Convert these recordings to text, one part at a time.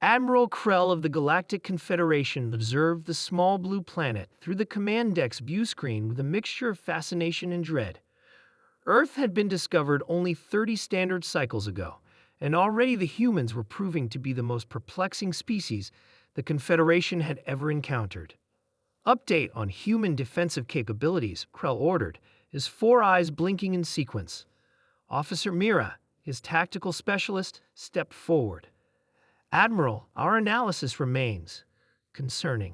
Admiral Krell of the Galactic Confederation observed the small blue planet through the command deck's view screen with a mixture of fascination and dread. Earth had been discovered only 30 standard cycles ago, and already the humans were proving to be the most perplexing species the Confederation had ever encountered. Update on human defensive capabilities, Krell ordered, his four eyes blinking in sequence. Officer Mira, his tactical specialist, stepped forward. Admiral, our analysis remains concerning.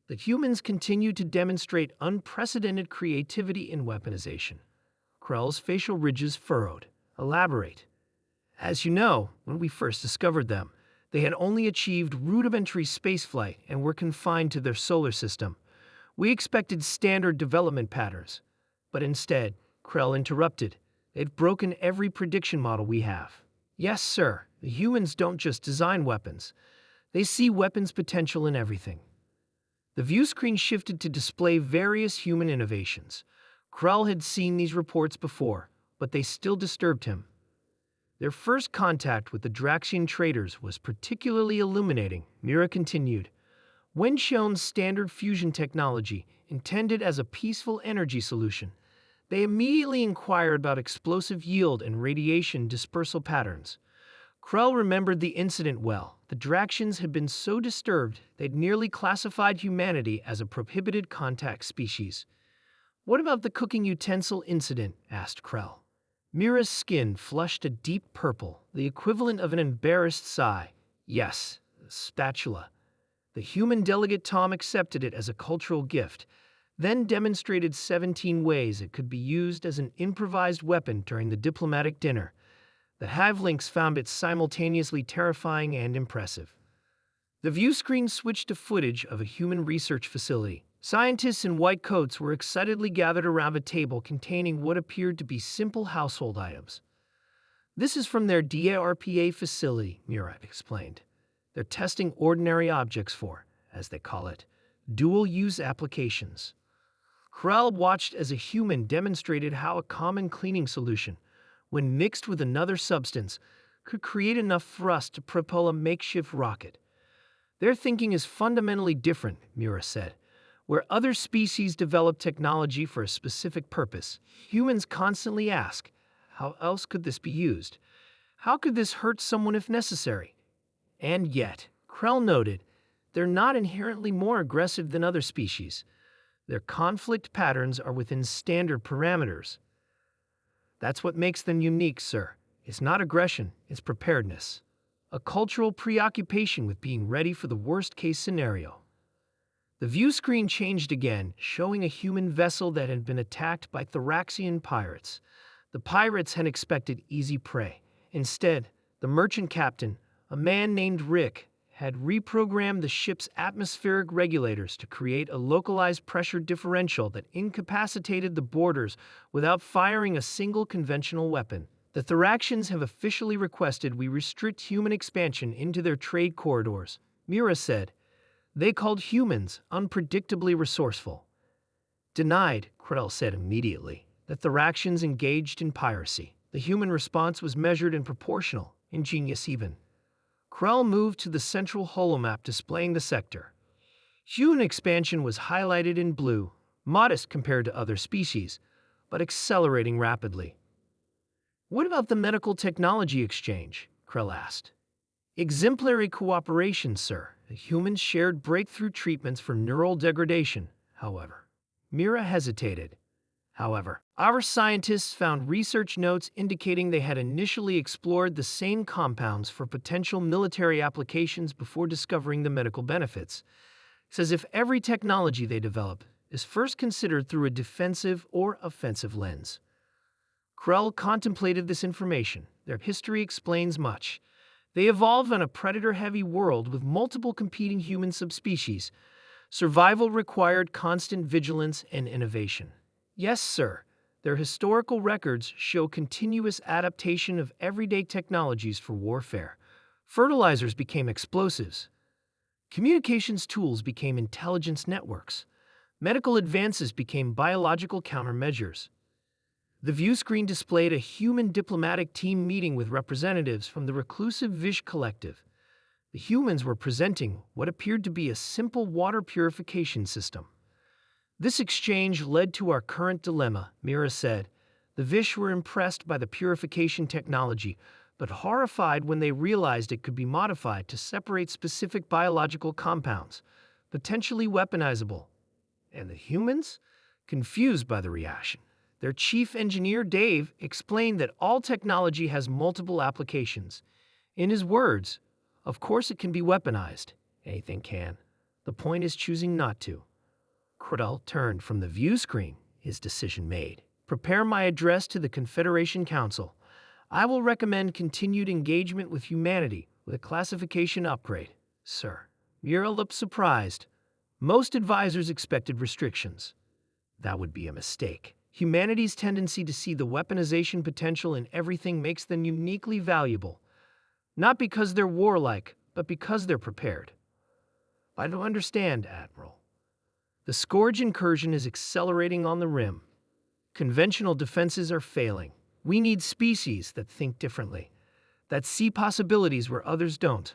The humans continue to demonstrate unprecedented creativity in weaponization. Krell's facial ridges furrowed. Elaborate. As you know, when we first discovered them, they had only achieved rudimentary spaceflight and were confined to their solar system. We expected standard development patterns. But instead, Krell interrupted. They'd broken every prediction model we have. Yes, sir, the humans don't just design weapons. They see weapons potential in everything. The view screen shifted to display various human innovations. Krell had seen these reports before, but they still disturbed him. Their first contact with the Draxian traders was particularly illuminating, Mira continued. When shown standard fusion technology intended as a peaceful energy solution, they immediately inquired about explosive yield and radiation dispersal patterns. Krell remembered the incident well. The Draxians had been so disturbed they'd nearly classified humanity as a prohibited contact species. What about the cooking utensil incident? Asked Krell. Mira's skin flushed a deep purple, the equivalent of an embarrassed sigh. Yes, a spatula. The human delegate Tom accepted it as a cultural gift, then demonstrated 17 ways it could be used as an improvised weapon during the diplomatic dinner. The Havlinks found it simultaneously terrifying and impressive. The view screen switched to footage of a human research facility. Scientists in white coats were excitedly gathered around a table containing what appeared to be simple household items. This is from their DARPA facility, Mira explained. They're testing ordinary objects for, as they call it, dual-use applications. Krell watched as a human demonstrated how a common cleaning solution, when mixed with another substance, could create enough thrust to propel a makeshift rocket. Their thinking is fundamentally different, Mira said. Where other species develop technology for a specific purpose, humans constantly ask, how else could this be used? How could this hurt someone if necessary? And yet, Krell noted, they're not inherently more aggressive than other species. Their conflict patterns are within standard parameters. That's what makes them unique, sir. It's not aggression, it's preparedness. A cultural preoccupation with being ready for the worst-case scenario. The view screen changed again, showing a human vessel that had been attacked by Thraxian pirates. The pirates had expected easy prey. Instead, the merchant captain, a man named Rick, had reprogrammed the ship's atmospheric regulators to create a localized pressure differential that incapacitated the boarders without firing a single conventional weapon. The Thraxians have officially requested we restrict human expansion into their trade corridors, Mira said. They called humans unpredictably resourceful. Denied, Krell said immediately. The Thraxians engaged in piracy. The human response was measured and proportional, ingenious even. Krell moved to the central holomap displaying the sector. Human expansion was highlighted in blue, modest compared to other species, but accelerating rapidly. What about the medical technology exchange? Krell asked. Exemplary cooperation, sir. The humans shared breakthrough treatments for neural degradation, however. Mira hesitated. However, our scientists found research notes indicating they had initially explored the same compounds for potential military applications before discovering the medical benefits. It's as if every technology they develop is first considered through a defensive or offensive lens. Krell contemplated this information. Their history explains much. They evolved on a predator-heavy world with multiple competing human subspecies. Survival required constant vigilance and innovation. Yes, sir. Their historical records show continuous adaptation of everyday technologies for warfare. Fertilizers became explosives. Communications tools became intelligence networks. Medical advances became biological countermeasures. The view screen displayed a human diplomatic team meeting with representatives from the reclusive Vish Collective. The humans were presenting what appeared to be a simple water purification system. This exchange led to our current dilemma, Mira said. The Vish were impressed by the purification technology, but horrified when they realized it could be modified to separate specific biological compounds, potentially weaponizable. And the humans? Confused by the reaction. Their chief engineer, Dave, explained that all technology has multiple applications. In his words, of course it can be weaponized. Anything can. The point is choosing not to. Krell turned from the view screen, his decision made. Prepare my address to the Confederation Council. I will recommend continued engagement with humanity with a classification upgrade, sir. Mira looked surprised. Most advisors expected restrictions. That would be a mistake. Humanity's tendency to see the weaponization potential in everything makes them uniquely valuable. Not because they're warlike, but because they're prepared. I don't understand, Admiral. The Scourge incursion is accelerating on the rim. Conventional defenses are failing. We need species that think differently, that see possibilities where others don't.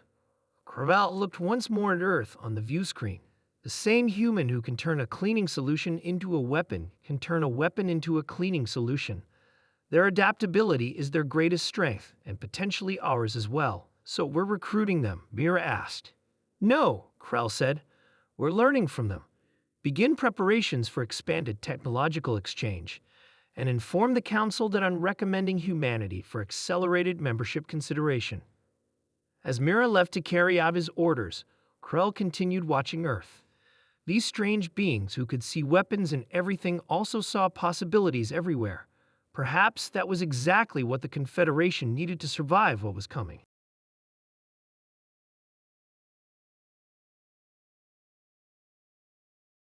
Craval looked once more at Earth on the view screen. The same human who can turn a cleaning solution into a weapon can turn a weapon into a cleaning solution. Their adaptability is their greatest strength, and potentially ours as well. So we're recruiting them, Mira asked. No, Krell said. We're learning from them. Begin preparations for expanded technological exchange, and inform the Council that I'm recommending humanity for accelerated membership consideration. As Mira left to carry out his orders, Krell continued watching Earth. These strange beings who could see weapons in everything also saw possibilities everywhere. Perhaps that was exactly what the Confederation needed to survive what was coming.